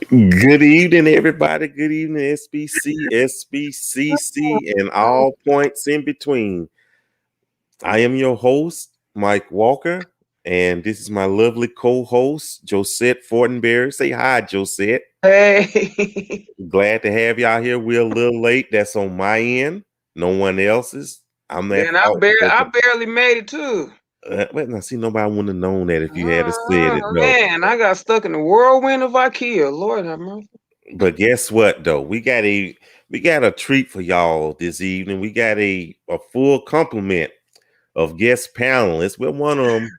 Good evening, everybody. Good evening, SBC, SBCC, and all points in between. I am your host, Mike Walker, and this is my lovely co-host, Josette Fortenberry. Say hi, Josette. Hey. Glad to have y'all here. We're a little late. That's on my end. No one else's. I'm at Man, I fault. barely I barely made it too. Well, now, see, nobody wouldn't have known that if you had said it, though. Man, I got stuck in the whirlwind of IKEA. Lord have mercy. But guess what though? We got a treat for y'all this evening. We got a full complement of guest panelists. Well, one of them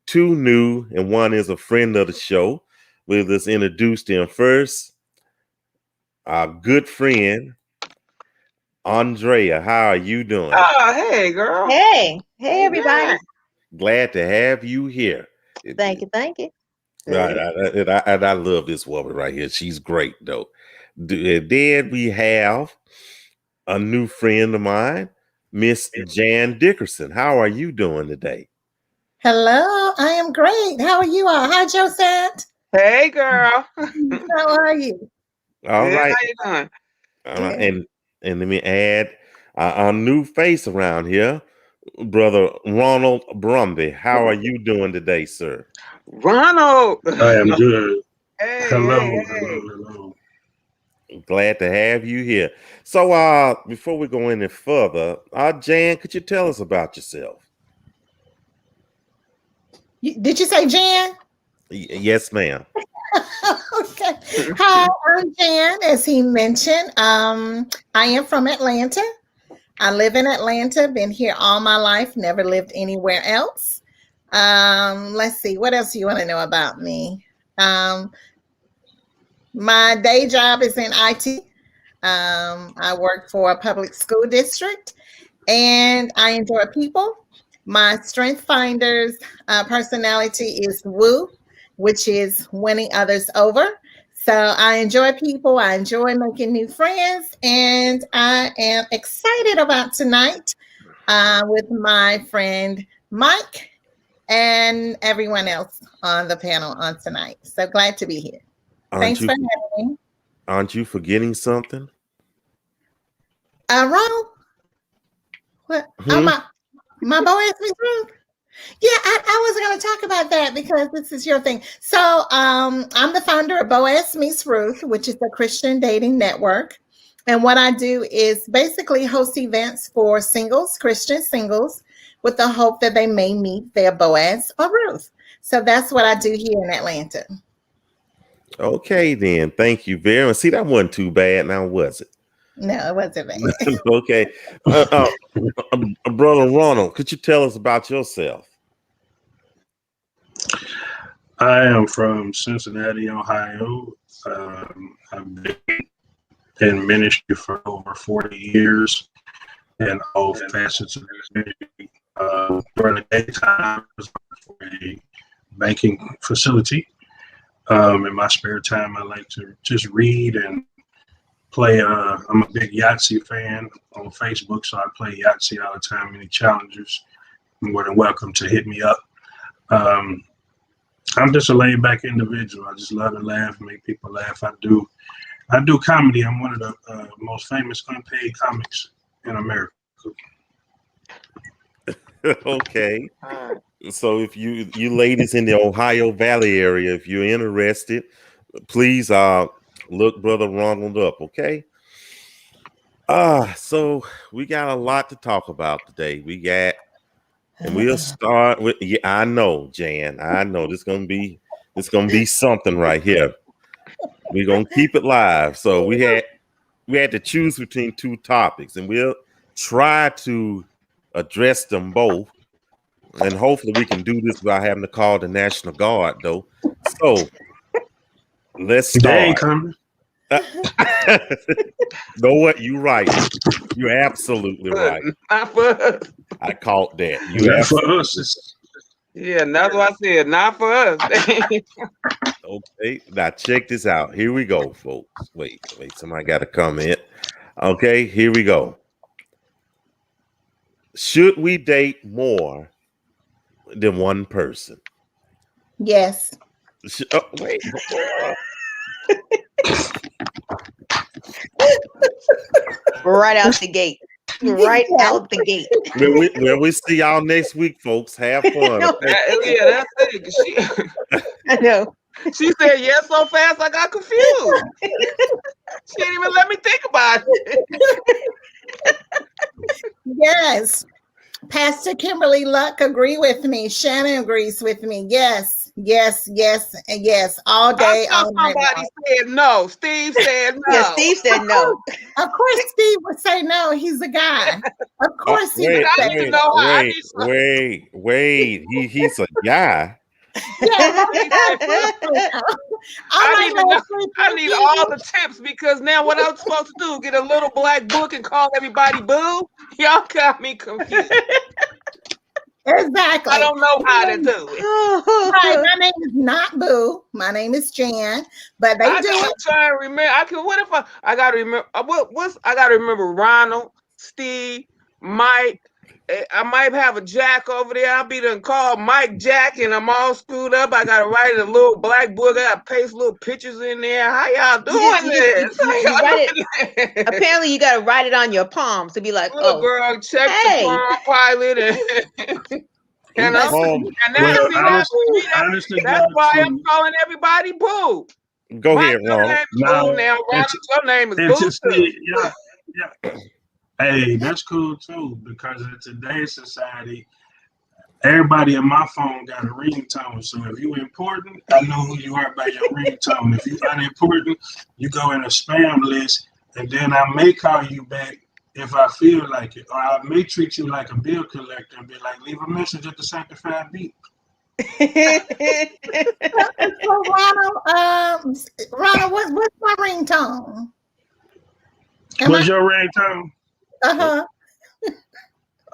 two new and one is a friend of the show. We'll just introduce them first. Our good friend Andrea. How are you doing? Oh, hey, girl. Hey everybody. Man. Glad to have you here. Thank you. I love this woman right here. She's great though. Then we have a new friend of mine, Miss Jan Dickerson. How are you doing today? Hello, I am great. How are you all? Hi, Josette. Hey, girl. How are you? All Good. right. How you doing? And let me add our new face around here, Brother Ronald Brumby. How are you doing today, sir? Ronald. I am good. Hey, Hello, hey, hello, hey. hello. Glad to have you here. So before we go any further, Jan, could you tell us about yourself? Did you say Jan? Yes, ma'am. Okay. Hi, I'm Jan. As he mentioned, I am from Atlanta. I live in Atlanta. Been here all my life. Never lived anywhere else. Let's see. What else do you want to know about me? My day job is in IT. I work for a public school district, and I enjoy people. My strength finders personality is woo, which is winning others over. So I enjoy people. I enjoy making new friends, and I am excited about tonight with my friend Mike and everyone else on the panel on tonight. So glad to be here. Aren't Thanks you for having me. aren't you forgetting something? Ronald, what? Oh, Hmm? my boy asked me through. Yeah, I was going to talk about that because this is your thing. So, I'm the founder of Boaz Meets Ruth, which is a Christian dating network. And what I do is basically host events for singles, Christian singles, with the hope that they may meet their Boaz or Ruth. So that's what I do here in Atlanta. Okay, then. Thank you very much. See, that wasn't too bad now, was it? No, it wasn't bad. Okay. Brother Ronald, could you tell us about yourself? I am from Cincinnati, Ohio. I've been in ministry for over 40 years in all facets of ministry. During the daytime, I was working for a banking facility. In my spare time, I like to just read and play. I'm a big Yahtzee fan on Facebook, so I play Yahtzee all the time. Any challengers, you're more than welcome to hit me up. Um, I'm just a laid back individual. I just love to laugh, make people laugh. I do comedy. I'm one of the most famous unpaid comics in America. Okay. So if you ladies in the Ohio Valley area, if you're interested, please look Brother Ronald up, okay? So we got a lot to talk about today. And we'll start with, yeah, I know, Jan. I know this gonna be something right here. We're gonna keep it live. So we had to choose between two topics, and we'll try to address them both. And hopefully we can do this without having to call the National Guard, though. So let's They ain't start. coming. Know what? You're right. You're absolutely right. Not for us. I caught that. You Not for absolutely us. Yeah, that's what I said. Not for us. okay. Now check this out. Here we go, folks. Wait. Somebody got a comment. Okay, here we go. Should we date more than one person? Yes. Wait. Right out the gate. Right Yes. out the gate. When we see y'all next week, folks, have fun. Okay? Yeah, that's it. 'Cause I know. she said yes so fast I got confused. She didn't even let me think about it. Yes. Pastor Kimberly Luck agree with me. Shannon agrees with me. Yes, yes, yes, and yes. All I day, thought all night somebody long. said no. Steve said no. Yeah, Steve said no. Of course, Steve would say no. He's a guy. Of course, he would Wait, I say need to wait, know how. I wait, need some. wait. He's a guy. yeah. He said, All I right, need to know. Leslie, I thank need you. all the tips because now what I'm supposed to do? Get a little black book and call everybody boo? Y'all got me confused. Exactly. I don't know how to do it. Right, my name is not Boo. My name is Jan, but they I do gotta it. try and remember. I can. What if I gotta remember? What's I gotta remember? Ronald, Steve, Mike. I might have a Jack over there. I'll be done called Mike Jack, and I'm all screwed up. I gotta write in a little black book. I gotta paste little pictures in there. How y'all doing this? You write it. Apparently, you got to write it on your palm to be like, Little oh, girl, check hey. the Palm Pilot, and That's- now see honestly, that's why I'm calling everybody Boo. Go My ahead, Ron. name is No, Boo now. Ronald, your name is it's Boo just too. yeah. Hey, that's cool too because in today's society, everybody in my phone got a ringtone. So if you important, I know who you are by your ringtone. If you unimportant, you go in a spam list, and then I may call you back if I feel like it, or I may treat you like a bill collector and be like, leave a message at the sanctified beat. So Ronald, what's my ringtone? What's your ringtone? Uh-huh.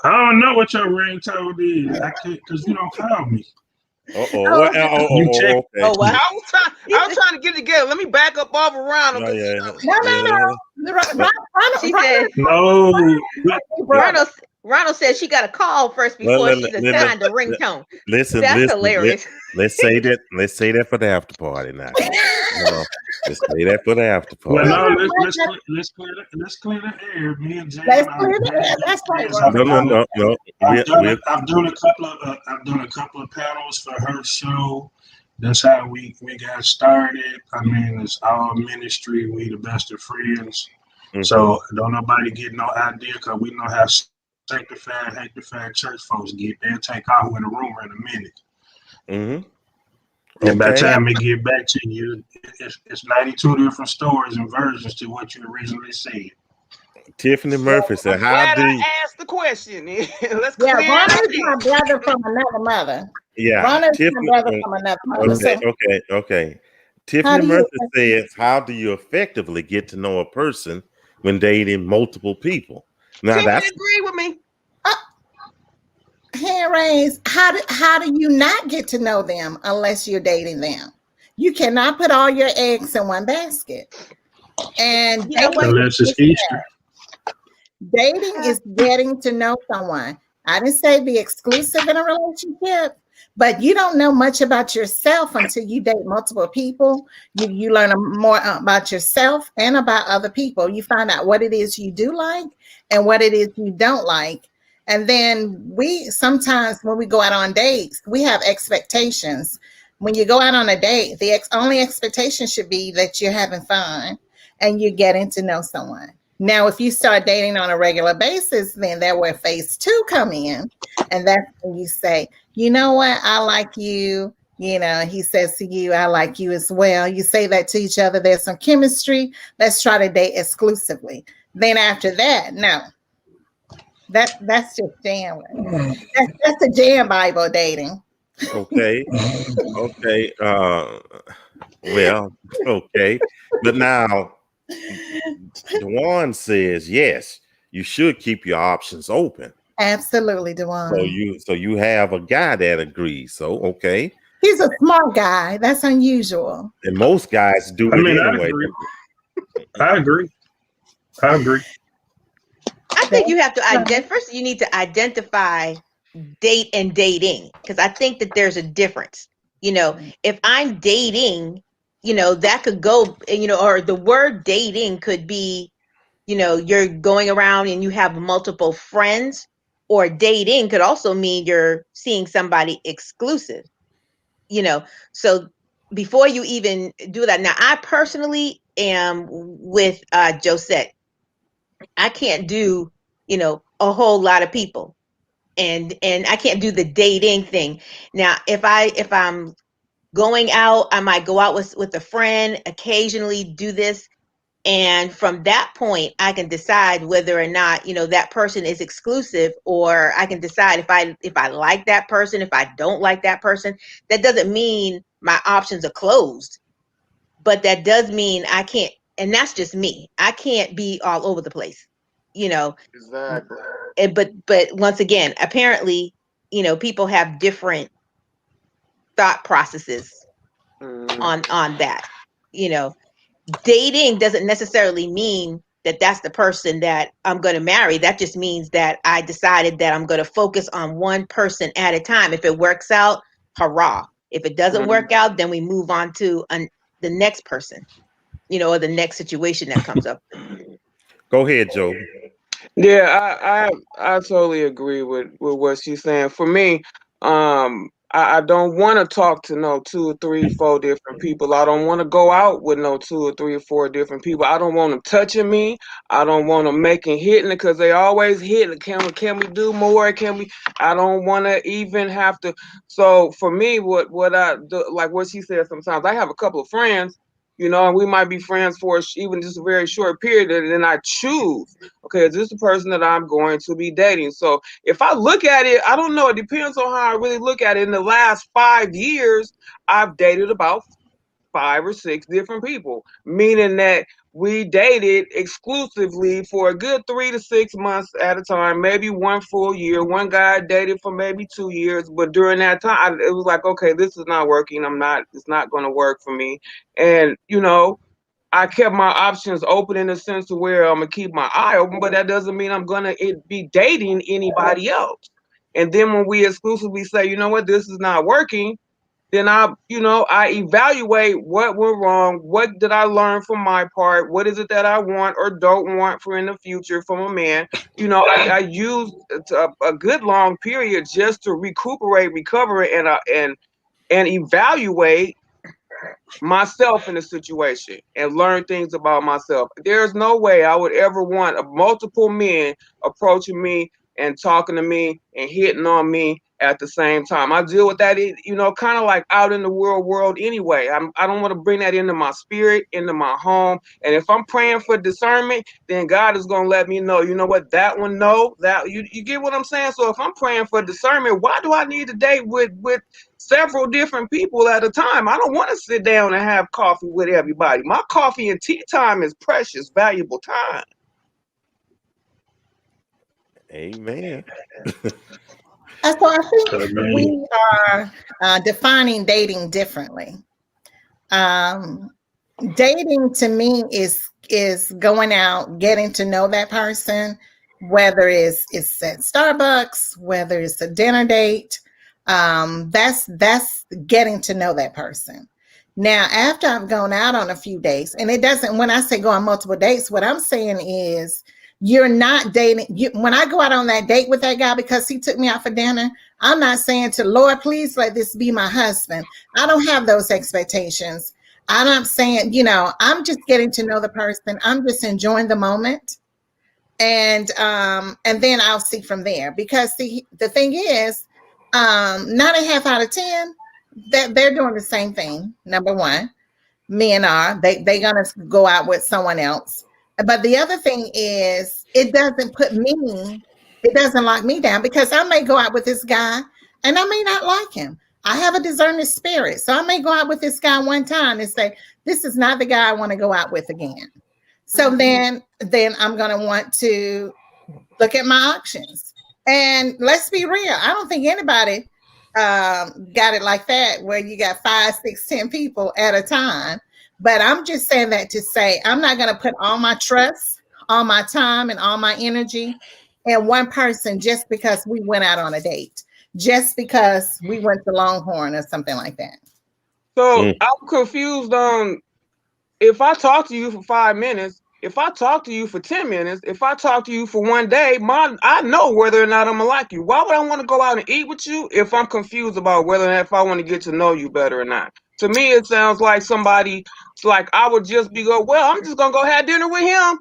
I don't know what your ringtone is. I can't because you don't call me. You check. Okay. Oh, wow. I was trying to get it together. Let me back up off around. Oh, yeah. No. She said, No. Ronald said she got a call first before she's assigned the ringtone. Listen, That's hilarious. Let's say that for the after party now. Let's say that for the after party. Well, no, let's clear the air. Me and Jan. Let's clear the air. That's right. No. I've done a couple of panels for her show. That's how we got started. I mean, it's our ministry. We the best of friends. Mm-hmm. So don't nobody get no idea because we know how sanctified church folks get. They'll take off in a rumor in a minute. Mm-hmm. And by the time it get back to you, it's 92 different stories and versions to what you originally said. Tiffany Murphy said, "How do you?" I asked the question. Let's clear. clear Ronald it. is my brother from another mother. Yeah, Ronald is my brother from another mother. Okay. Tiffany Murphy says, "How do you effectively get to know a person when dating multiple people?" Now Tiffany agree with me. Hand raised. How do you not get to know them unless you're dating them? You cannot put all your eggs in one basket. And unless it's Easter. Dating is getting to know someone. I didn't say be exclusive in a relationship, but you don't know much about yourself until you date multiple people. You learn more about yourself and about other people. You find out what it is you do like and what it is you don't like. And then we sometimes when we go out on dates, we have expectations. When you go out on a date, the only expectation should be that you're having fun and you're getting to know someone. Now, if you start dating on a regular basis, then that's where phase 2 come in. And that's when you say, you know what, I like you. You know, he says to you, I like you as well. You say that to each other. There's some chemistry. Let's try to date exclusively. Then after that, no. That's just jam. That's the jam Bible dating. Okay. Well, okay. But now, Dewan says yes. You should keep your options open. Absolutely, Dewan. So you have a guy that agrees. So okay. He's a smart guy. That's unusual. And most guys do it anyway. I agree. I think you have to first you need to identify date and dating because I think that there's a difference. You know, if I'm dating, you know, that could go, you know, or the word dating could be, you know, you're going around and you have multiple friends, or dating could also mean you're seeing somebody exclusive, you know. So before you even do that, now I personally am with Josette. I can't do, you know, a whole lot of people. And I can't do the dating thing. Now, if I'm going out, I might go out with a friend, occasionally do this, and from that point I can decide whether or not, you know, that person is exclusive, or I can decide if I like that person, if I don't like that person. That doesn't mean my options are closed, but that does mean I can't, and that's just me, I can't be all over the place, you know. Exactly. But once again, apparently, you know, people have different thought processes on that, you know. Dating doesn't necessarily mean that that's the person that I'm going to marry. That just means that I decided that I'm going to focus on one person at a time. If it works out, hurrah. If it doesn't work out, then we move on to the next person, you know, or the next situation that comes up. Go ahead, Joe. Yeah, I totally agree with what she's saying. For me, I don't want to talk to no 2 or 3 or 4 different people. I don't want to go out with no 2 or 3 or 4 different people. I don't want them touching me. I don't want them making hitting it, because they always hitting. Can we do more? Can we? I don't want to even have to. So for me, what I do, like what she said, sometimes I have a couple of friends. You know, and we might be friends for even just a very short period, and then I choose, okay, is this the person that I'm going to be dating? So if I look at it, I don't know, it depends on how I really look at it. In the last 5 years, I've dated about 5 or 6 different people, meaning that we dated exclusively for a good 3 to 6 months at a time, maybe one full year. One guy I dated for maybe 2 years, but during that time, it was like, okay, this is not working. It's not going to work for me. And, you know, I kept my options open in the sense to where I'm gonna keep my eye open, but that doesn't mean I'm gonna be dating anybody else. And then when we exclusively say, you know what, this is not working, then I evaluate what went wrong, what did I learn from my part, what is it that I want or don't want for in the future from a man. You know, I used a good long period just to recuperate, recover, and evaluate myself in a situation and learn things about myself. There's no way I would ever want multiple men approaching me and talking to me and hitting on me at the same time. I deal with that, you know, kind of like out in the world anyway. I don't want to bring that into my spirit, into my home. And if I'm praying for discernment, then God is going to let me know, you know what, that one, no, that you get what I'm saying? So if I'm praying for discernment, why do I need to date with several different people at a time? I don't want to sit down and have coffee with everybody. My coffee and tea time is precious, valuable time. Amen. So I think Amen. we are defining dating differently. Dating to me is going out, getting to know that person, whether it's at Starbucks, whether it's a dinner date. That's getting to know that person. Now, after I've gone out on a few dates, and it doesn't, when I say go on multiple dates, what I'm saying is you're not dating. When I go out on that date with that guy because he took me out for dinner, I'm not saying to Lord, please let this be my husband. I don't have those expectations. I'm not saying, you know, I'm just getting to know the person. I'm just enjoying the moment. And then I'll see from there. Because the thing is, 9.5 out of 10, that they're doing the same thing. Number one, men are. They're gonna go out with someone else. But the other thing is, it doesn't lock me down, because I may go out with this guy and I may not like him. I have a discerning spirit. So I may go out with this guy one time and say, this is not the guy I want to go out with again. So then I'm going to want to look at my options. And let's be real. I don't think anybody got it like that, where you got 5, 6, 10 people at a time. But I'm just saying that to say I'm not going to put all my trust, all my time, and all my energy in one person just because we went out on a date, just because we went to Longhorn or something like that. So I'm confused on if I talk to you for 5 minutes, if I talk to you for 10 minutes, if I talk to you for one day, I know whether or not I'm gonna like you. Why would I want to go out and eat with you if I'm confused about whether or not if I want to get to know you better or not? To me, it sounds like somebody, it's like I would just be well, I'm just gonna go have dinner with him.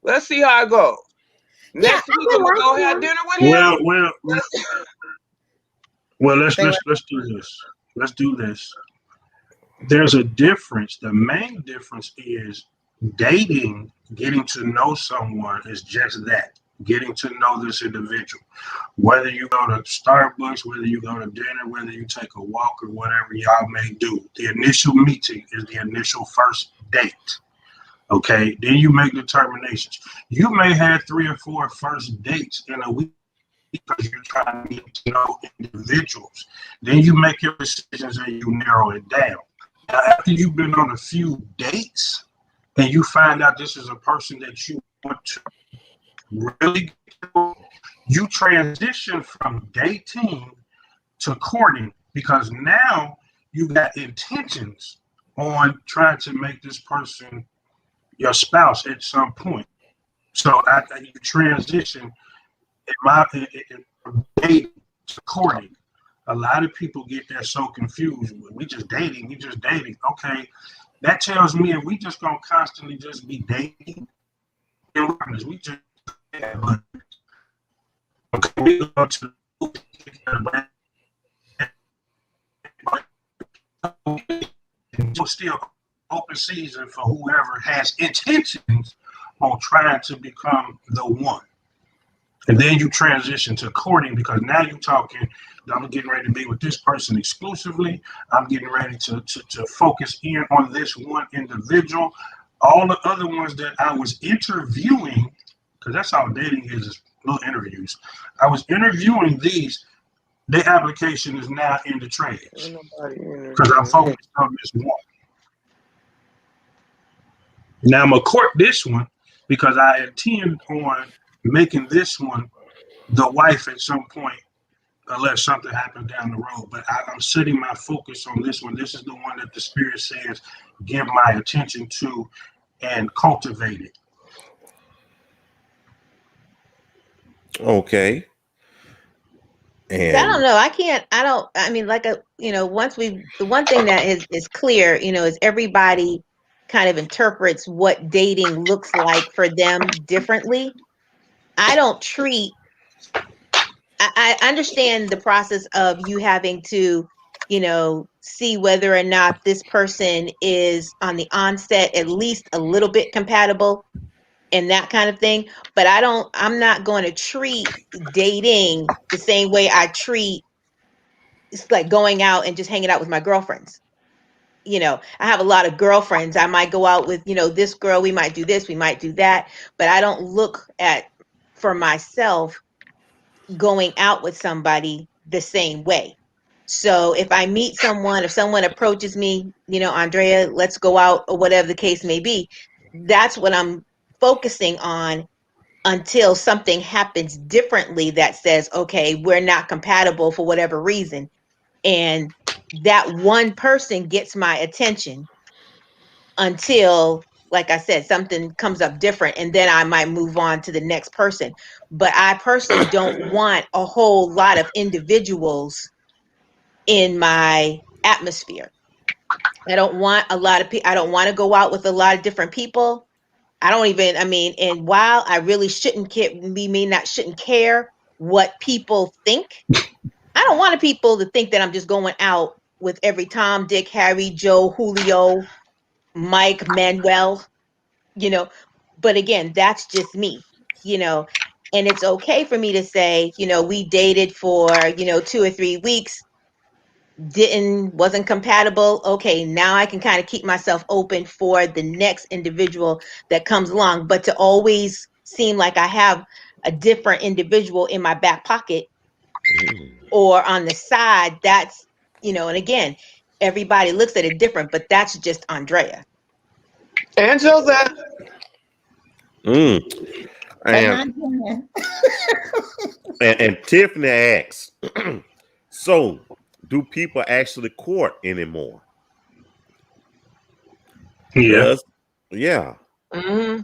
Let's see how it goes. Yeah, Next I week would I'm gonna like go have to. dinner with him. Let's They were- do this. Let's do this. There's a difference. The main difference is dating, getting to know someone is just that. Getting to know this individual. Whether you go to Starbucks, whether you go to dinner, whether you take a walk or whatever y'all may do. The initial meeting is the initial first date. Okay, then you make determinations. You may have 3 or 4 first dates in a week because you're trying to get to know individuals. Then you make your decisions and you narrow it down. Now, after you've been on a few dates and you find out this is a person that you want to really get to know, you transition from dating to courting because now you got intentions on trying to make this person your spouse at some point. So you transition from dating to courting. A lot of people get that so confused. We just dating. Okay, that tells me if we just gonna constantly just be dating, we just okay, we go to still open season for whoever has intentions on trying to become the one. And then you transition to courting because now you're talking, I'm getting ready to be with this person exclusively. I'm getting ready to focus in on this one individual. All the other ones that I was interviewing, because that's how dating is little interviews. I was interviewing these. Their application is now in the trash because I'm focused on this one. Now I'm going to court this one because I intend on making this one the wife at some point, unless something happens down the road. But I'm setting my focus on this one. This is the one that the Spirit says, give my attention to and cultivate it. Okay. And I don't know. I mean, the one thing that is clear, is everybody kind of interprets what dating looks like for them differently. I don't treat, I understand the process of you having to, see whether or not this person is on the onset at least a little bit compatible and that kind of thing. But I'm not going to treat dating the same way I treat it's like going out and just hanging out with my girlfriends. I have a lot of girlfriends. I might go out with, this girl, we might do this, we might do that, but I don't look at for myself going out with somebody the same way. So if I meet someone, if someone approaches me, Andrea, let's go out or whatever the case may be, that's what I'm focusing on until something happens differently that says, okay, we're not compatible for whatever reason. And that one person gets my attention until, like I said, something comes up different, and then I might move on to the next person. But I personally don't want a whole lot of individuals in my atmosphere. I don't want a lot of people. I don't want to go out with a lot of different people. And while I really shouldn't care what people think, I don't want people to think that I'm just going out with every Tom, Dick, Harry, Joe, Julio, Mike, Manuel, but again, that's just me, and it's okay for me to say, we dated for, 2 or 3 weeks, wasn't compatible. Okay, now I can kind of keep myself open for the next individual that comes along, but to always seem like I have a different individual in my back pocket or on the side, that's, and again, everybody looks at it different, but that's just Andrea. And Joseph. And Tiffany asks, so do people actually court anymore? Yeah, Yeah. Mm-hmm.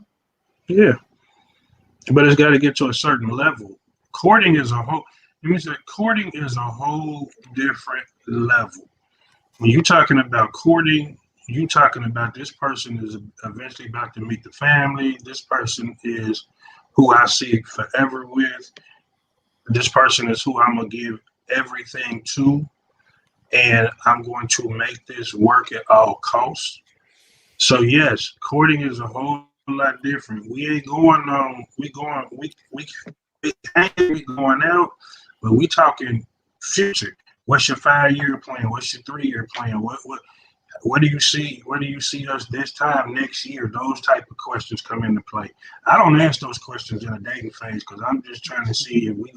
yeah. But it's got to get to a certain level. Courting is a whole. Let me say, courting is a whole different level. When you're talking about courting, you talking about this person is eventually about to meet the family. This person is who I see forever with. This person is who I'm gonna give everything to, and I'm going to make this work at all costs. So yes, courting is a whole lot different. We ain't going we going out, but we talking future. What's your 5 year plan? What's your 3 year plan? What do you see? Where do you see us this time next year? Those type of questions come into play. I don't ask those questions in a dating phase because I'm just trying to see if we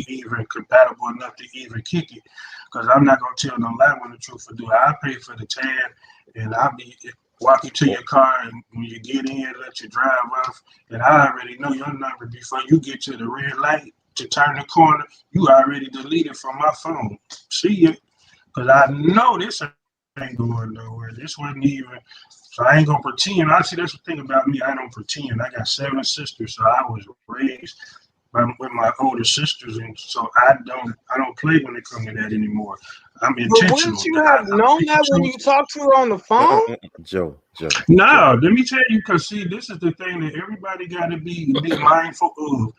even compatible enough to even kick it. Because I'm not gonna tell no lie when the truth will do. I pay for the tan, and I'll be walk you to your car, and when you get in, let you drive off, and I already know your number before you get to the red light to turn the corner. You already deleted from my phone. See you, because I know this ain't going nowhere. This wasn't even. So I ain't gonna pretend. I see that's the thing about me. I don't pretend. I got 7 sisters, so I was raised with my older sisters, and so I don't play when it comes to that anymore. I'm But wouldn't intentional. you have I'm known picking that when you choosing. talked to her on the phone? Joe, No, let me tell you, because see, this is the thing that everybody got to be mindful of.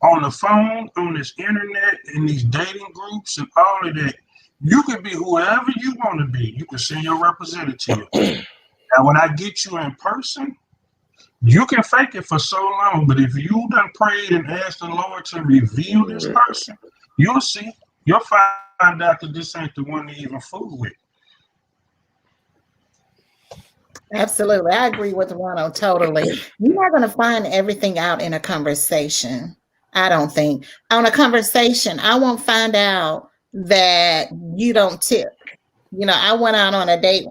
On the phone, on this internet, in these dating groups, and all of that, you can be whoever you want to be. You can send your representative. Now, when I get you in person, you can fake it for so long, but if you done prayed and asked the Lord to reveal this person, you'll see. You'll find out that this ain't the one to even fool with. Absolutely. I agree with Ronald totally. You're not going to find everything out in a conversation. I don't think. On a conversation, I won't find out that you don't tip. I went out on a date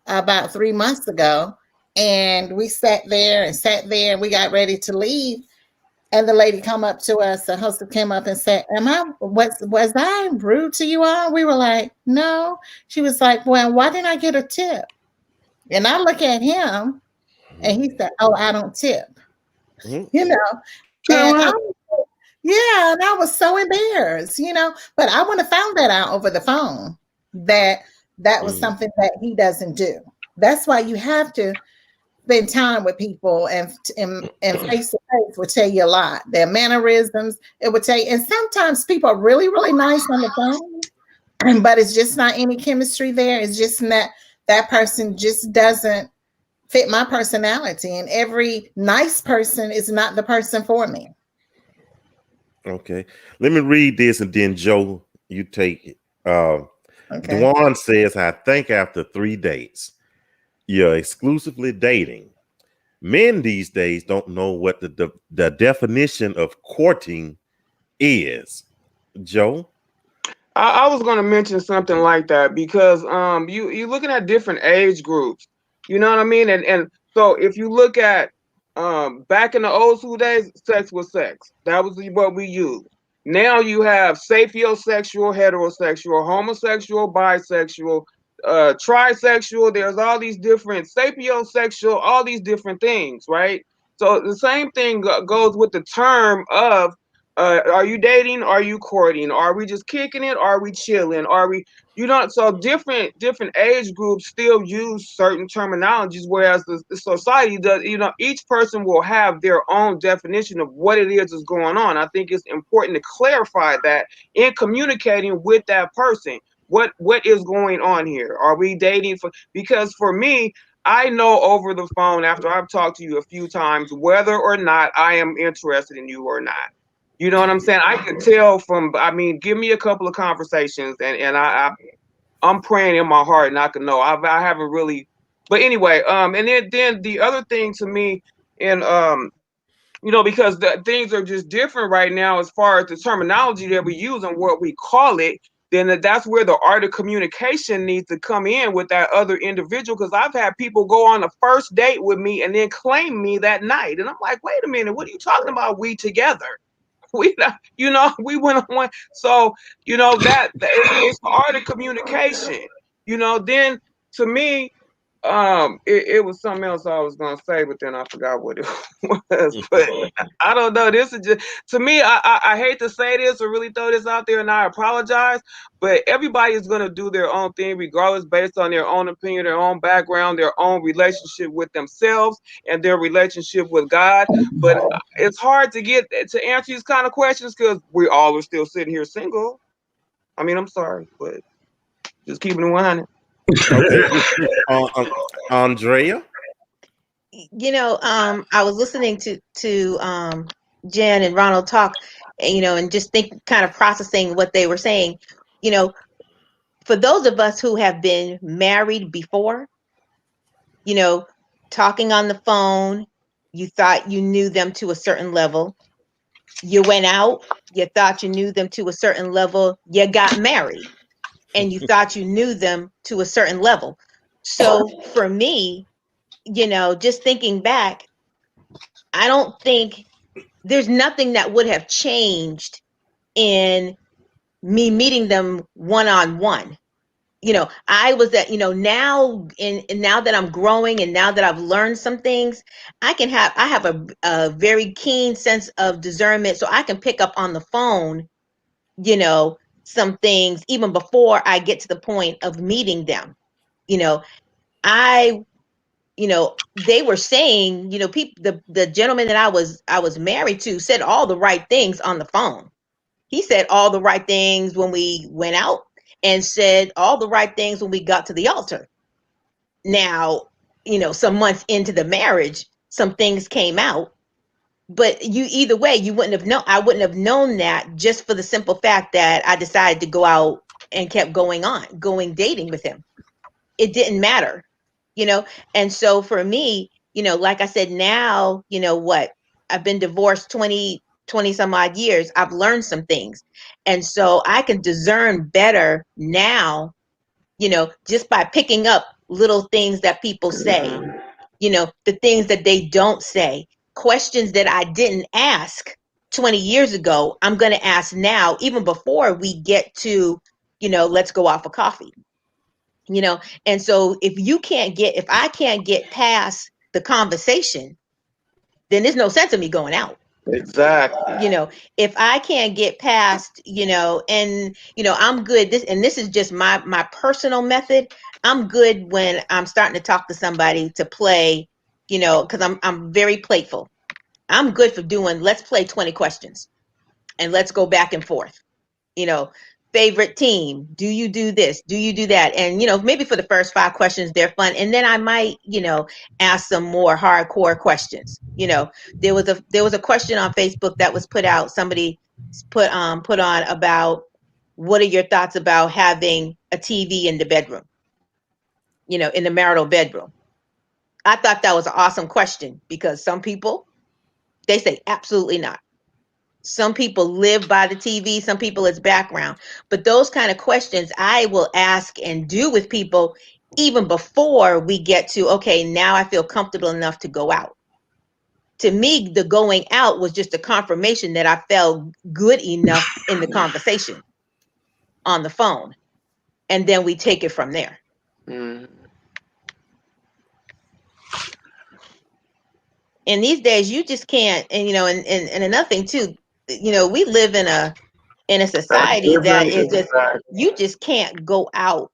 about 3 months ago, and we sat there and sat there, and we got ready to leave. And the lady come up to us, the hostess came up and said, was I rude to you all? We were like, no. She was like, well, why didn't I get a tip? And I look at him and he said, oh, I don't tip, Mhm. you know. You know And I what? was, yeah, and I was so embarrassed. But I would have found that out over the phone that that was Mhm. something that he doesn't do. That's why you have to spend time with people, and face to face will tell you a lot. Their mannerisms, it would tell you. And sometimes people are really, really nice on the phone, but it's just not any chemistry there. It's just not that person just doesn't fit my personality, and every nice person is not the person for me. Okay. Let me read this and then Joe, you take it. Okay. Dwan says, I think after 3 dates, you're exclusively dating. Men these days don't know what the definition of courting is. Joe? I was going to mention something like that because you're looking at different age groups. You know what I mean? And so if you look at back in the old school days, sex was sex. That was what we used. Now you have sapiosexual, heterosexual, homosexual, bisexual, trisexual. There's all these different sapiosexual, all these different things, right? So the same thing goes with the term of are you dating? Are you courting? Are we just kicking it? Are we chilling? Are we, so different age groups still use certain terminologies, whereas the society does, each person will have their own definition of what it is going on. I think it's important to clarify that in communicating with that person. What is going on here? Are we dating because for me, I know over the phone after I've talked to you a few times whether or not I am interested in you or not. You know what I'm saying? I can tell give me a couple of conversations and I'm praying in my heart and I can know. I haven't really, but anyway, and then the other thing to me, and because the things are just different right now as far as the terminology that we use and what we call it, then that's where the art of communication needs to come in with that other individual. Because I've had people go on a first date with me and then claim me that night. And I'm like, wait a minute, what are you talking about? We together? We we went on one. So that it's the art of communication. Then to me, It was something else I was gonna say, but then I forgot what it was. But I don't know. This is just, to me. I hate to say this or really throw this out there, and I apologize. But everybody is gonna do their own thing, regardless, based on their own opinion, their own background, their own relationship with themselves, and their relationship with God. But it's hard to get to answer these kind of questions because we all are still sitting here single. I mean, I'm sorry, but just keeping it 100. Okay. Andrea? I was listening to Jen and Ronald talk, and just kind of processing what they were saying. For those of us who have been married before, talking on the phone, you thought you knew them to a certain level. You went out, you thought you knew them to a certain level. You got married, and you thought you knew them to a certain level. So for me, just thinking back, I don't think there's nothing that would have changed in me meeting them one-on-one. I was at, now now that I'm growing and now that I've learned some things, I have a very keen sense of discernment, so I can pick up on the phone, some things even before I get to the point of meeting them. I they were saying, people, the gentleman that I was married to said all the right things on the phone. He said all the right things when we went out and said all the right things when we got to the altar. Now, some months into the marriage, some things came out, but either way, you wouldn't have known. I wouldn't have known that just for the simple fact that I decided to go out and kept going dating with him. It didn't matter, and so for me, like I said, now, what, I've been divorced 20 some odd years. I've learned some things, and so I can discern better now, just by picking up little things that people say, the things that they don't say, questions that I didn't ask 20 years ago, I'm going to ask now, even before we get to, let's go out for coffee. And so if I can't get past the conversation, then there's no sense of me going out. Exactly. If I can't get past, and I'm good, this is just my personal method. I'm good when I'm starting to talk to somebody to play, because I'm very playful. I'm good for doing, let's play 20 questions and let's go back and forth. Favorite team, do you do this, do you do that? And maybe for the first 5 questions they're fun, and then I might ask some more hardcore questions. There was a question on Facebook that was put out, somebody put on about, what are your thoughts about having a TV in the bedroom, in the marital bedroom? I thought that was an awesome question, because some people, they say absolutely not. Some people live by the TV, some people it's background. But those kind of questions I will ask and do with people even before we get to, okay, now I feel comfortable enough to go out. To me, the going out was just a confirmation that I felt good enough in the conversation on the phone. And then we take it from there. Mm. And these days you just can't, and and another thing too, we live in a society that is just, you just can't go out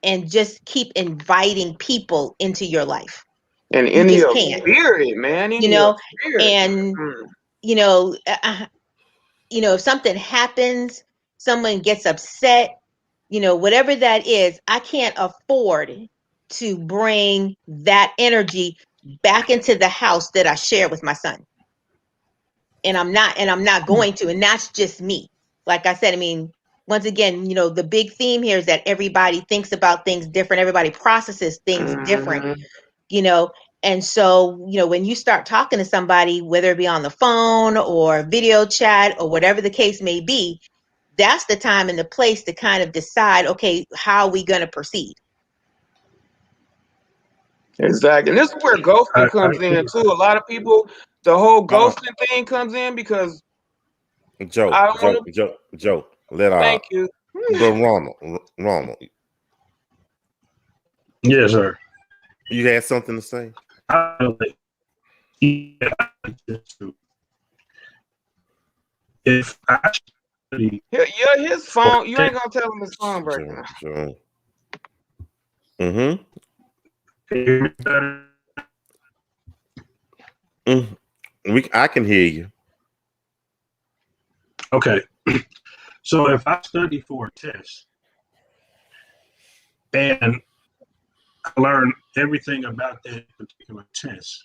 and just keep inviting people into your life. And You in just your can't, spirit, man. In your spirit. and if something happens, someone gets upset, whatever that is, I can't afford to bring that energy back into the house that I share with my son. And I'm not going to, and that's just me. Like I said, I mean, once again, the big theme here is that everybody thinks about things different. Everybody processes things different, and so, when you start talking to somebody, whether it be on the phone or video chat or whatever the case may be, that's the time and the place to kind of decide, okay, how are we going to proceed? Exactly. And this is where ghosting comes in too. A lot of people, the whole ghosting thing comes in because Joe, let thank you. Ronald. Yes, sir. You had something to say? I feel like if I study, His phone. You ain't gonna tell him his phone breaking up. Sure. Mm-hmm. I can hear you. Okay. So if I study for a test and I learn everything about that particular test,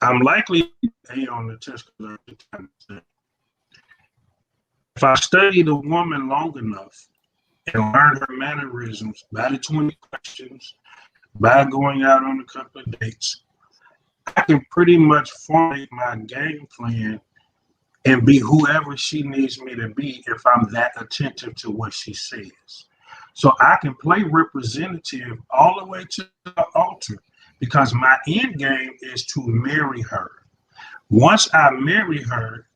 I'm likely to A on the test because I took time to study. If I study the woman long enough and learn her mannerisms by the 20 questions, by going out on a couple of dates, I can pretty much formulate my game plan and be whoever she needs me to be if I'm that attentive to what she says. So I can play representative all the way to the altar because my end game is to marry her. Once I marry her,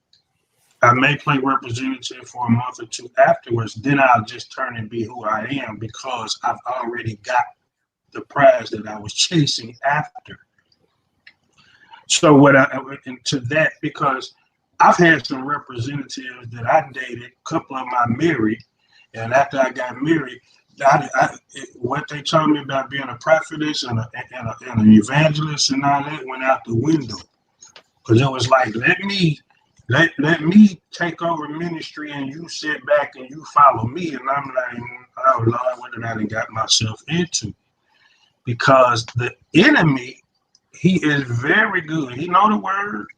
I may play representative for a month or two afterwards. Then I'll just turn and be who I am because I've already got the prize that I was chasing after. So what I went into that because I've had some representatives that I dated, a couple of them I married, and after I got married, what they told me about being a prophetess and an evangelist and all that went out the window. Because it was like, let me take over ministry and you sit back and you follow me. And I'm like, oh Lord, what did I got myself into? Because the enemy, he is very good. He know the word.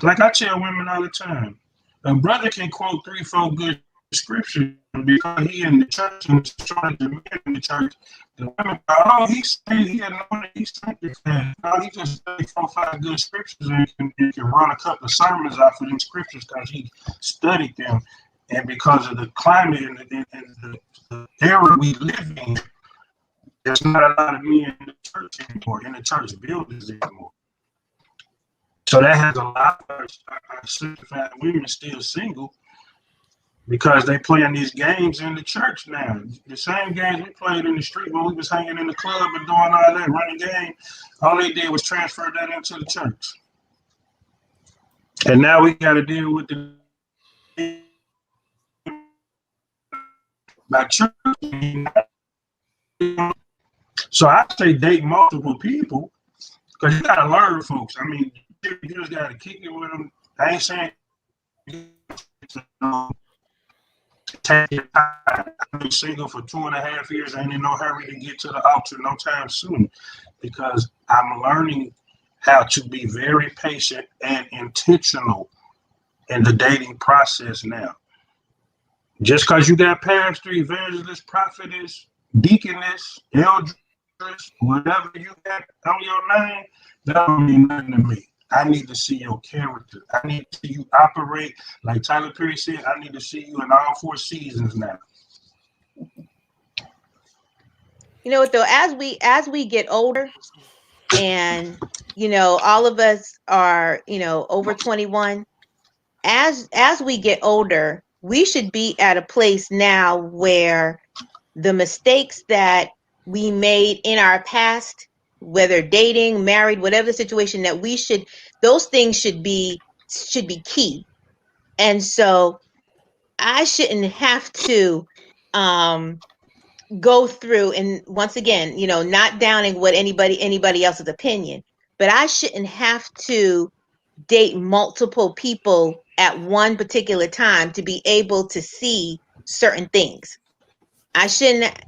Like I tell women all the time, a brother can quote 3-4 good scriptures because he in the church and trying to men in the church. The women go, oh, he's saying he anointed, he's sanctified. No, he just studied 4-5 good scriptures and can run a couple of sermons off of them scriptures because he studied them. And because of the climate and the era we live in, there's not a lot of men in the church anymore, in the church buildings anymore. So that has a lot of our sanctified women still single because they playing these games in the church now. The same games we played in the street when we was hanging in the club and doing all that running game. All they did was transfer that into the church. And now we got to deal with my church. So I say date multiple people because you got to learn, folks. I mean, you just got to kick it with them. I ain't saying take your time. I've been single for 2.5 years. I ain't in no hurry to get to the altar no time soon because I'm learning how to be very patient and intentional in the dating process now. Just because you got pastor, evangelist, prophetess, deaconess, elders, whatever you got on your name, that don't mean nothing to me. I need to see your character. I need to see you operate like Tyler Perry said. I need to see you in all 4 seasons now. You know what though? As we get older, and all of us are over 21. As we get older, we should be at a place now where the mistakes that we made in our past, whether dating, married, whatever the situation, that those things should be key. And so I shouldn't have to go through, and once again, not downing what anybody else's opinion, but I shouldn't have to date multiple people at one particular time to be able to see certain things. I shouldn't,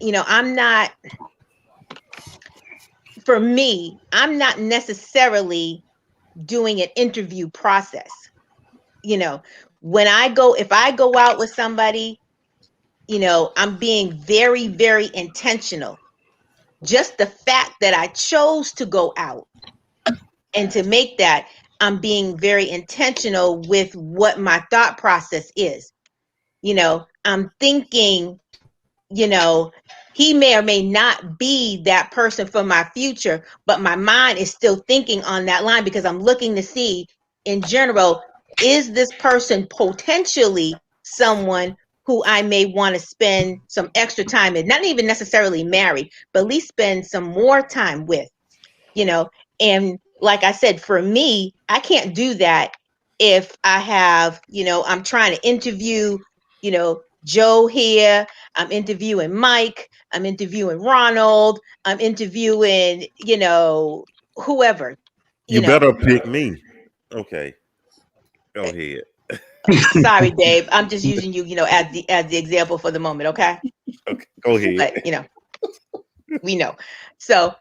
for me, I'm not necessarily doing an interview process. If I go out with somebody, I'm being very, very intentional. Just the fact that I chose to go out and to make that, I'm being very intentional with what my thought process is. I'm thinking, he may or may not be that person for my future, but my mind is still thinking on that line because I'm looking to see, in general, is this person potentially someone who I may want to spend some extra time in, not even necessarily married, but at least spend some more time with, you know. And like I said, for me, I can't do that if I have, you know, I'm trying to interview, you know, Joe here, I'm interviewing Mike, I'm interviewing Ronald, I'm interviewing, you know, whoever, You know. better pick me. Okay. Go ahead. Sorry, Dave. I'm just using you, you know, as the example for the moment, okay? Okay. Go ahead. But, you know, we know. So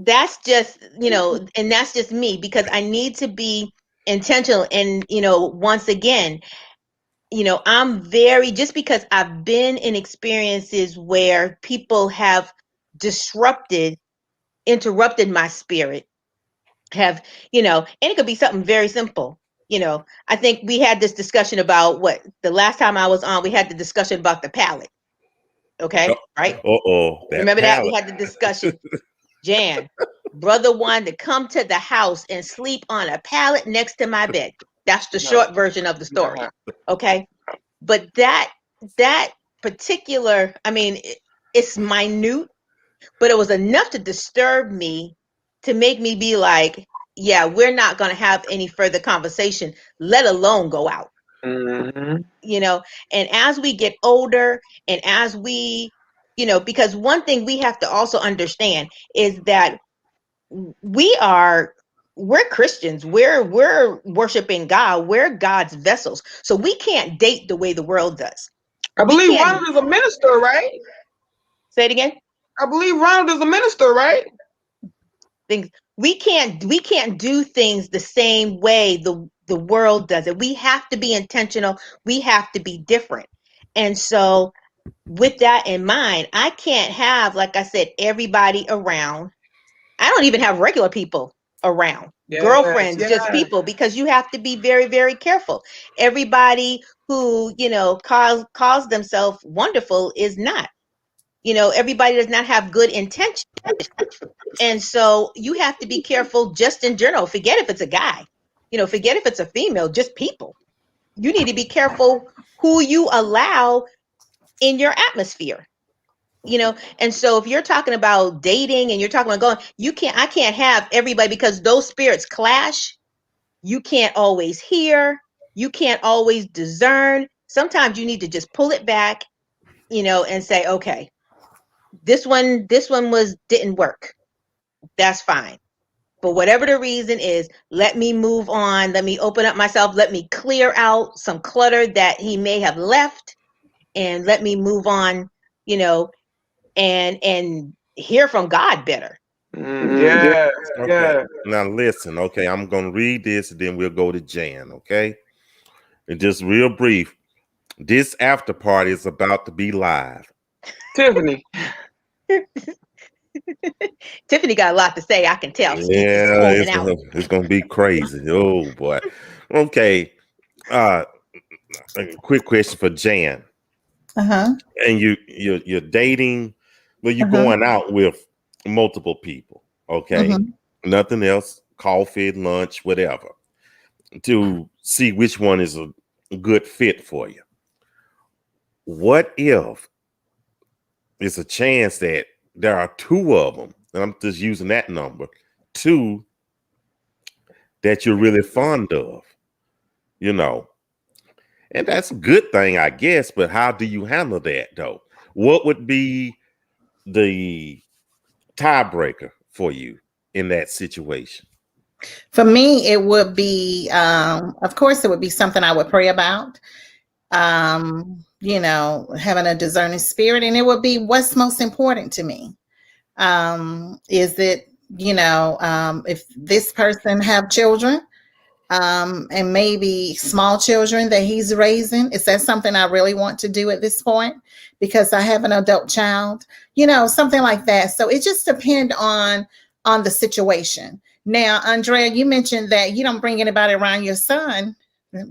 that's just, you know, and that's just me, because I need to be intentional. And, you know, once again, you know, I'm very, just because I've been in experiences where people have interrupted my spirit, have, you know, and it could be something very simple. You know, I think we had this discussion about what the last time I was on, we had the discussion about the palate. Okay. Right. That Remember that we palate. had the discussion. Jan, brother wanted to come to the house and sleep on a pallet next to my bed. That's the short version of the story. Okay. But that particular, I mean, it's minute, but it was enough to disturb me, to make me be like, yeah, we're not going to have any further conversation, let alone go out. You know, and as we get older, and as we, you know, because one thing we have to also understand is that we're Christians. We're worshiping God. We're God's vessels. So we can't date the way the world does. I believe Ronald is a minister, right? Say it again. I believe Ronald is a minister, right? Things we can't do things the same way the world does it. We have to be intentional. We have to be different. And so with that in mind, I can't have, like I said, everybody around. I don't even have regular people around. Girlfriends, just people, because you have to be very, very careful. Everybody who, you know, calls themselves wonderful is not. You know, everybody does not have good intentions. And so you have to be careful just in general. Forget if it's a guy, you know, forget if it's a female, just people. You need to be careful who you allow in your atmosphere. You know, and so if you're talking about dating and you're talking about going, I can't have everybody, because those spirits clash. You can't always hear, you can't always discern. Sometimes you need to just pull it back, you know, and say, okay, this one didn't work. That's fine. But whatever the reason is, let me move on. Let me open up myself. Let me clear out some clutter that he may have left, and let me move on, you know, and hear from God better. Yeah. Okay. Yeah. Now listen. Okay, I'm gonna read this, and then we'll go to Jan. Okay, and just real brief. This after party is about to be live. Tiffany. Tiffany got a lot to say. I can tell. Yeah, it's gonna be crazy. Oh boy. Okay. A quick question for Jan. And you're dating, well, you're going out with multiple people. Okay. Nothing else, coffee, lunch, whatever, to see which one is a good fit for you. What if it's a chance that there are two of them, and I'm just using that number, two that you're really fond of, you know? And that's a good thing, I guess, but how do you handle that, though? What would be the tiebreaker for you in that situation? For me, it would be, of course, it would be something I would pray about. You know, having a discerning spirit, and it would be what's most important to me. Is it, you know, if this person have children, and maybe small children that he's raising, is that something I really want to do at this point? Because I have an adult child, you know, something like that. So it just depends on the situation. Now, Andrea, you mentioned that you don't bring anybody around your son.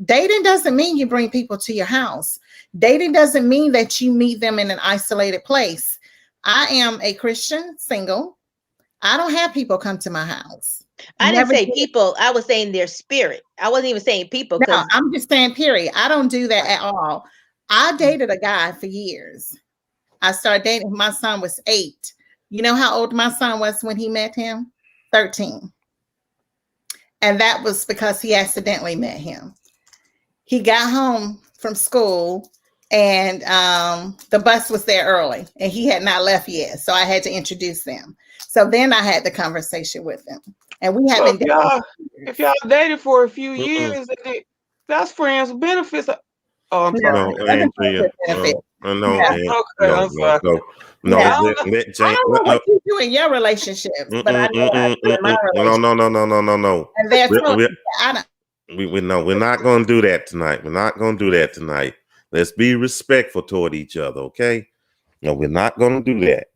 Dating doesn't mean you bring people to your house. Dating doesn't mean that you meet them in an isolated place. I am a Christian single. I don't have people come to my house. I didn't say people. I was saying their spirit. I wasn't even saying people. No, I'm just saying, period. I don't do that at all. I dated a guy for years. I started dating. My son was 8. You know how old my son was when he met him? 13. And that was because he accidentally met him. He got home from school and the bus was there early and he had not left yet. So I had to introduce them. So then I had the conversation with him. And we had been dating. If y'all dated for a few years, that's friends with benefits. Oh, I'm sorry. No, Andrea. No, I'm sorry. No, I let I Jane. don't know what you do in your relationships, but I know I do in my relationship. No. And there's I don't. We're not going to do that tonight. We're not going to do that tonight. Let's be respectful toward each other, okay? No, we're not going to do that.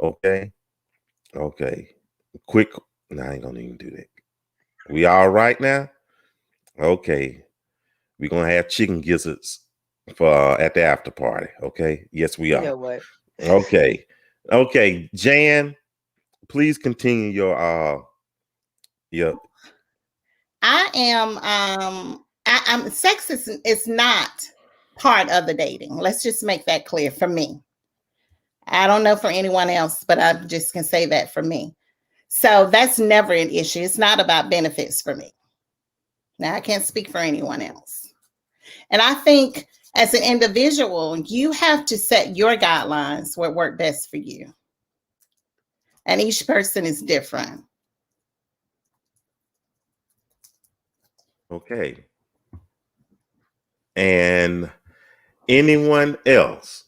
Okay? Okay. Quick. No, I ain't going to even do that. We all right now? Okay. We're going to have chicken gizzards for at the after party, okay? Yes, we are. You know what? Okay. Jan, please continue your I am I'm sex is not part of the dating. Let's just make that clear for me. I don't know for anyone else, but I just can say that for me. So that's never an issue. It's not about benefits for me. Now I can't speak for anyone else. And I think as an individual, you have to set your guidelines what work best for you. And each person is different. okay. And anyone else,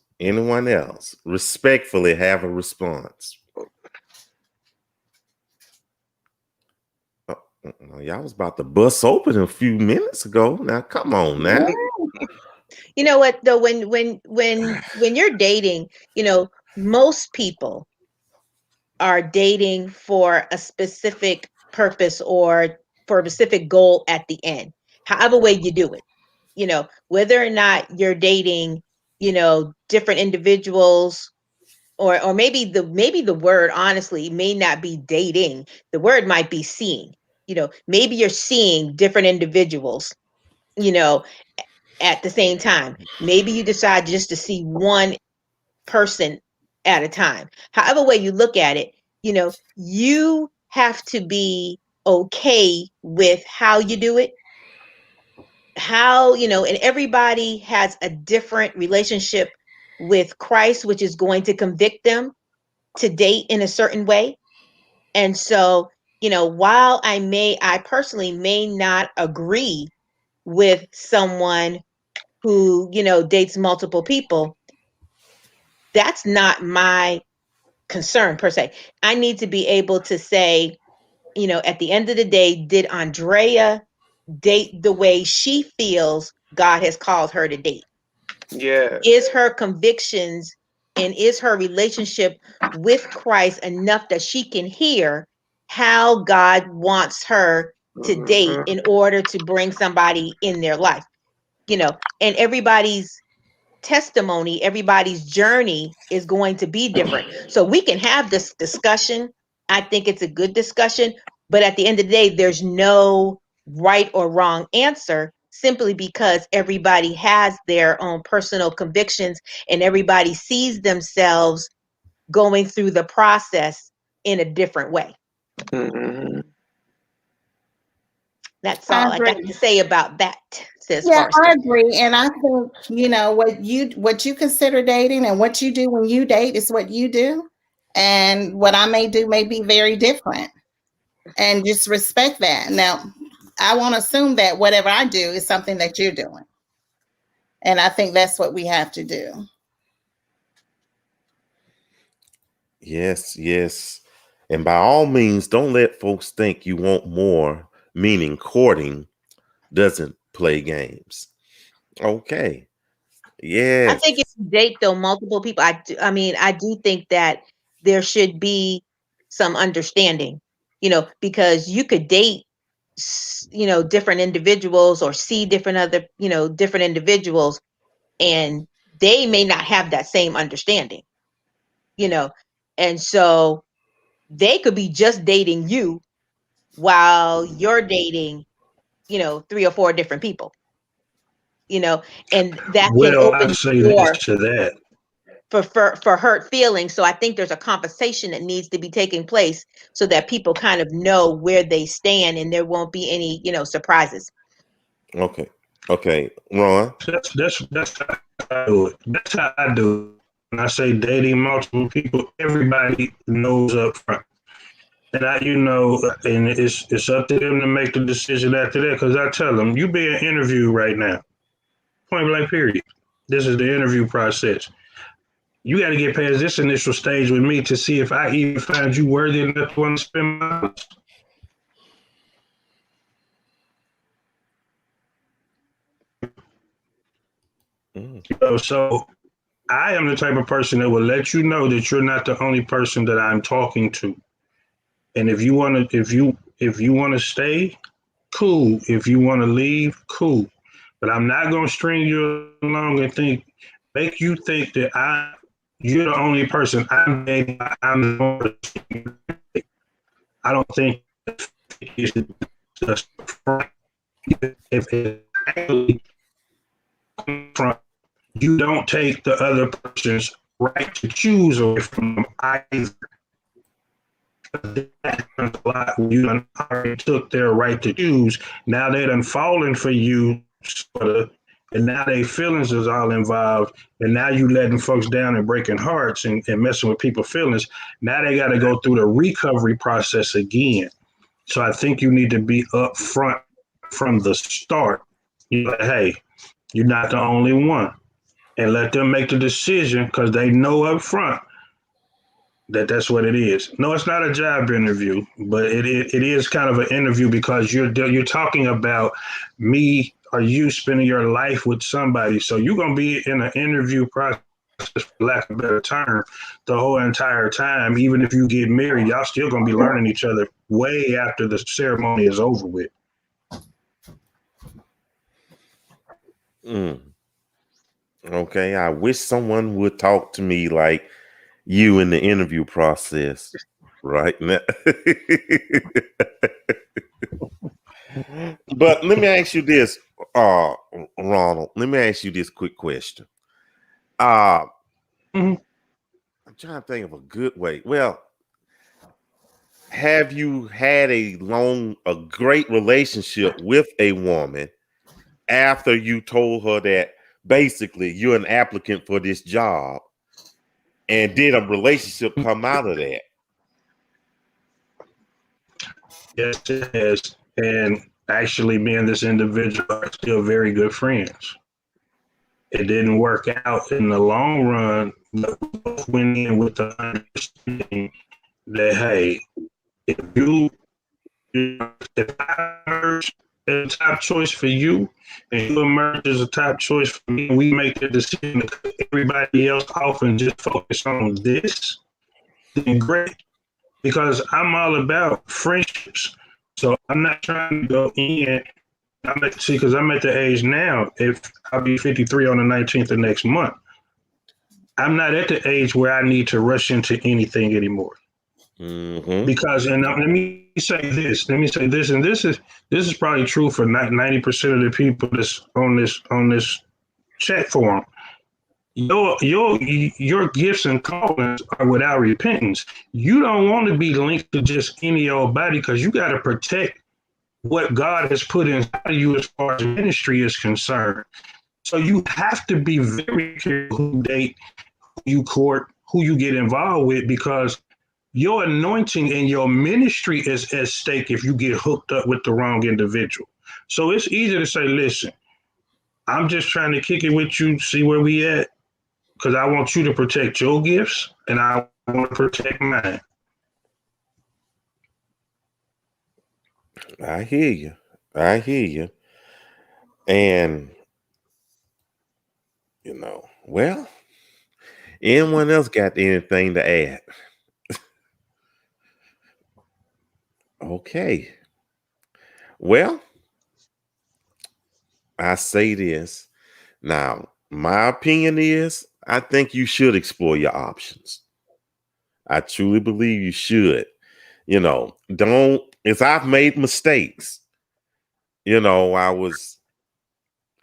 respectfully have a response. Y'all was about to bust open a few minutes ago. Now, come on now. You know what though, when you're dating, most people are dating for a specific purpose or for a specific goal at the end. However way you do it. Whether or not you're dating, different individuals, or maybe the word honestly may not be dating. The word might be seeing. Maybe you're seeing different individuals, at the same time. Maybe you decide just to see one person at a time. However way you look at it, you have to be okay with how you do it. And everybody has a different relationship with Christ, which is going to convict them to date in a certain way. And so, while I personally may not agree with someone who, dates multiple people, that's not my concern per se. I need to be able to say, at the end of the day, did Andrea date the way she feels God has called her to date? Yeah. Is her convictions and is her relationship with Christ enough that she can hear how God wants her to date in order to bring somebody in their life? And everybody's testimony, everybody's journey is going to be different. So we can have this discussion. I think it's a good discussion, but at the end of the day, there's no right or wrong answer, simply because everybody has their own personal convictions and everybody sees themselves going through the process in a different way. Mm-hmm. That's all I got to say about that, says Yeah, Forrester. I agree. And I think, what you consider dating and what you do when you date is what you do. And what I may do may be very different. And just respect that. Now, I won't assume that whatever I do is something that you're doing. And I think that's what we have to do. Yes. And by all means, don't let folks think you want more, meaning courting doesn't play games. Okay. Yes. I think if you date though multiple people, I do think that there should be some understanding, because you could date, different individuals or see different individuals, and they may not have that same understanding, and so they could be just dating you while you're dating, 3 or 4 different people. you know, and that can Well, I open say the this door to that. for hurt feelings. So I think there's a conversation that needs to be taking place so that people kind of know where they stand and there won't be any, surprises. Okay. Okay. Ron. That's how I do it. That's how I do it. When I say dating multiple people, everybody knows up front. And and it's up to them to make the decision after that. Because I tell them, you be an interview right now, point blank, period. This is the interview process. You got to get past this initial stage with me to see if I even find you worthy enough to want to spend my dollars. So I am the type of person that will let you know that you're not the only person that I'm talking to. And if you want to, if you want to stay, cool. If you want to leave, cool. But I'm not going to string you along and make you think that you're the only person I'm dating. I'm the only person. I don't think it's just if it actually comes from you don't take the other person's right to choose away from them either. That happens a lot when you done already took their right to choose. Now they done fallen for you, sort of, and now their feelings is all involved. And now you letting folks down and breaking hearts and messing with people's feelings. Now they got to go through the recovery process again. So I think you need to be upfront from the start. You're like, hey, you're not the only one. And let them make the decision because they know up front that's what it is. No, it's not a job interview, but it is kind of an interview because you're talking about me or you spending your life with somebody. So you're gonna be in an interview process, for lack of a better term, the whole entire time. Even if you get married, y'all still gonna be learning each other way after the ceremony is over with. Okay, I wish someone would talk to me like you in the interview process right now. But let me ask you this, Ronald. Let me ask you this quick question. I'm trying to think of a good way. Well, have you had a great relationship with a woman after you told her that basically you're an applicant for this job, and did a relationship come out of that? Yes, it has. And actually, me and this individual are still very good friends. It didn't work out in the long run, but we both went in with the understanding that, hey, if if I emerge as a top choice for you and you emerge as a top choice for me, we make the decision to cut everybody else off and just focus on this, then great. Because I'm all about friendships. So I'm not trying to go in. Because I'm at the age now, if I'll be 53 on the 19th of next month, I'm not at the age where I need to rush into anything anymore. Because, and let me say this, and this is probably true for 90% of the people that's on this chat forum. Your gifts and callings are without repentance. You don't want to be linked to just any old body because you got to protect what God has put inside of you as far as ministry is concerned. So you have to be very careful who you date, who you court, who you get involved with, because your anointing and your ministry is at stake if you get hooked up with the wrong individual. So it's easy to say, listen, I'm just trying to kick it with you, see where we at, because I want you to protect your gifts and I want to protect mine. I hear you. And, well, anyone else got anything to add? Okay. Well, I say this. Now, my opinion is I think you should explore your options. I truly believe you should. If I've made mistakes, I was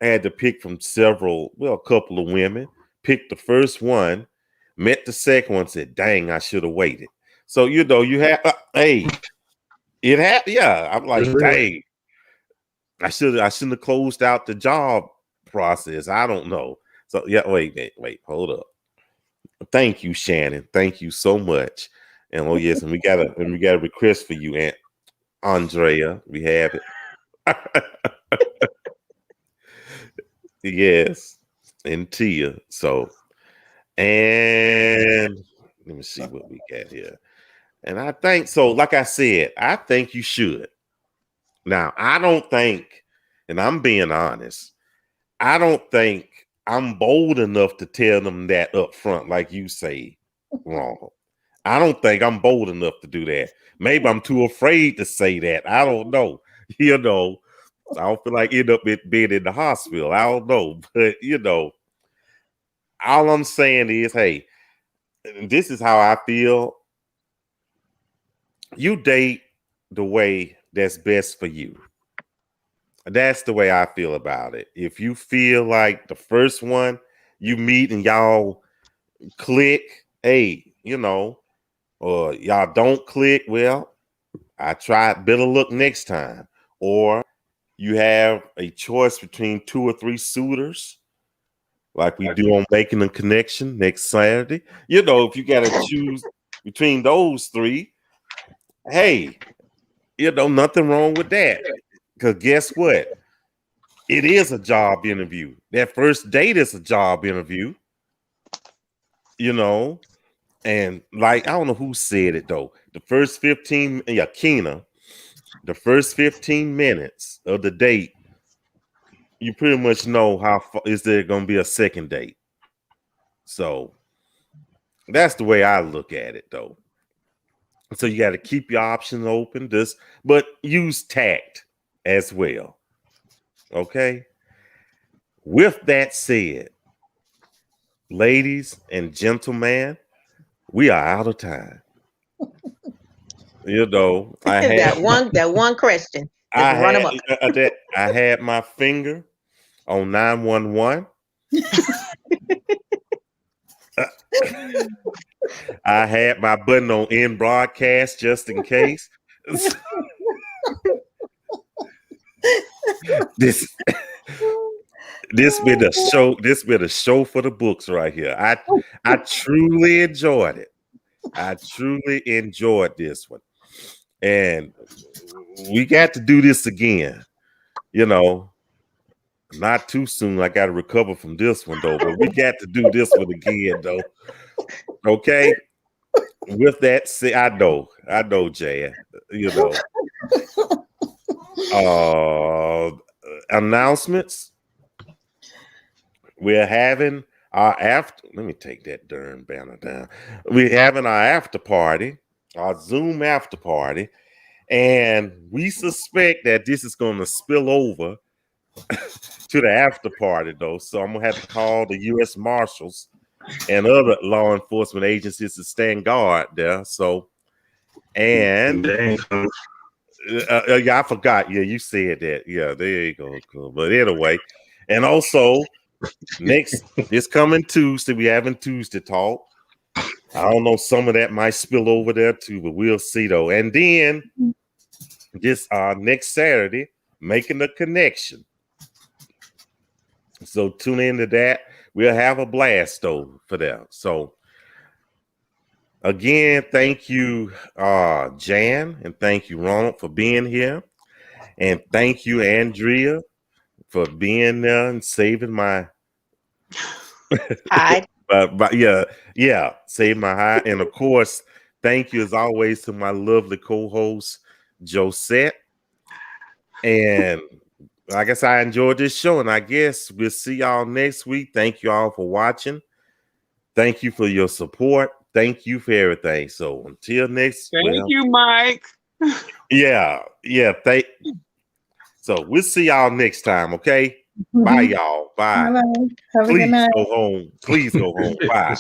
I had to pick from a couple of women. Picked the first one, met the second one, said, "Dang, I should have waited." So you have hey, it happened. Yeah, I'm like, dang, I shouldn't have closed out the job process. I don't know. So yeah, wait, hold up. Thank you, Shannon. Thank you so much. And oh yes, and we got a request for you, Aunt Andrea. We have it. Yes, and Tia. So, and let me see what we got here. And I think so. Like I said, I think you should. Now, I don't think, and I'm being honest, I don't think I'm bold enough to tell them that up front, like you say, wrong. I don't think I'm bold enough to do that. Maybe I'm too afraid to say that. I don't know. I don't feel like end up being in the hospital. I don't know. But, all I'm saying is, hey, this is how I feel. You date the way that's best for you. That's the way I feel about it. If you feel like the first one you meet and y'all click, hey, or y'all don't click, well, I tried better luck next time. Or you have a choice between 2 or 3 suitors, like we do on Making a Connection next Saturday. If you got to choose between those 3, hey, nothing wrong with that. Because guess what? It is a job interview. That first date is a job interview. And like, I don't know who said it though. The first 15, Keena, the first 15 minutes of the date, you pretty much know how far is there going to be a second date. So that's the way I look at it though. So you got to keep your options open, but use tact as well. Okay. With that said, ladies and gentlemen, we are out of time. I had that one question. I had my finger on 911. I had my button on end broadcast just in case. This been a show. This been a show for the books right here. I truly enjoyed it. I truly enjoyed this one, and we got to do this again. Not too soon. I got to recover from this one though, but we got to do this one again though. Okay. With that said, I know, Jan. Announcements. We're having our after. Let me take that darn banner down. We're having our after party, our Zoom after party, and we suspect that this is going to spill over to the after party, though. So I'm gonna have to call the U.S. Marshals and other law enforcement agencies to stand guard there. So, and yeah, I forgot. Yeah, you said that. Yeah, there you go. Cool. But anyway, and also this coming Tuesday, we having Tuesday talk. I don't know, some of that might spill over there too, but we'll see though. And then this next Saturday, Making a Connection. So tune into that. We'll have a blast though for that. So again, thank you, Jan, and thank you, Ronald, for being here. And thank you, Andrea, for being there and saving my Hi. but yeah, save my high. And of course, thank you as always to my lovely co-host, Josette. And I guess I enjoyed this show, and I guess we'll see y'all next week. Thank you all for watching. Thank you for your support. Thank you for everything. So until next, thank you, Mike. Yeah. So we'll see y'all next time. Okay. Bye, y'all. Bye. Have a good night. Please go home. Bye.